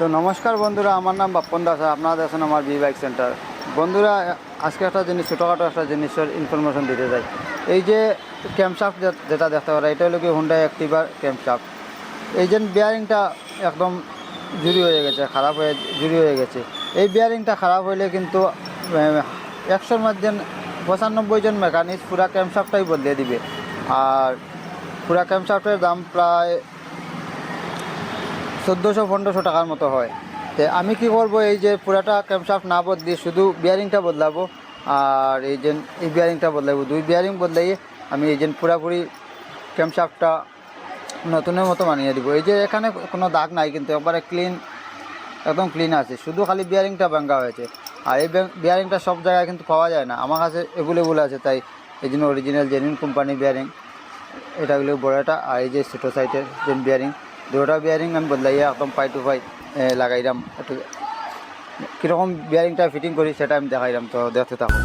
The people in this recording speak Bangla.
তো নমস্কার বন্ধুরা, আমার নাম বাপ্পন দাস। আপনারা দেখছেন আমার বি বাইক সেন্টার। বন্ধুরা, আজকে একটা জিনিস, ছোটোখাটো একটা জিনিসের ইনফরমেশন দিতে চাই। এই যে ক্যাম্পশাফট যেটা দেখতে পারা, এটা হলো কি হুন্ডাই অ্যাক্টিভার ক্যাম্পশাফট। এই যে বিয়ারিংটা একদম জুরি হয়ে গেছে, খারাপ হয়ে জুরি হয়ে গেছে। এই বিয়ারিংটা খারাপ হইলে কিন্তু 100-র মধ্যে 95 জন মেকানিক পুরা ক্যাম্পশাফটটাই বদলে দিবে। আর পুরা ক্যাম্পশাফটের দাম প্রায় 1400-1500 টাকার মতো হয়। তো আমি কি করব, এই যে পুরাটা ক্যাম্পশাফট না বদলি শুধু বিয়ারিংটা বদলাবো। আর এই বিয়ারিংটা বদলাবো, দুই বিয়ারিং বদলাই আমি এই যে পুরাপুরি ক্যাম্পশাফটটা নতুনের মতো বানিয়ে দিব। এই যে এখানে কোনো দাগ নাই, কিন্তু একবারে ক্লিন, একদম ক্লিন আছে, শুধু খালি বিয়ারিংটা ভাঙা হয়েছে। আর এই বিয়ারিংটা সব জায়গায় কিন্তু পাওয়া যায় না, আমার কাছে অ্যাভেলেবল আছে। তাই এই জন্য অরিজিনাল জেনুইন কোম্পানি বিয়ারিং এটাগুলো বড়টা। আর এই যে ছোটো সাইটের যে বিয়ারিং, দুটা বিয়ারিং আমি বদলাইয়া একদম পাই টু পাই লাগাইলাম। একটু কীরকম বিয়ারিংটা ফিটিং করি সেটা আমি দেখাইলাম, তো দেখতে থাকো।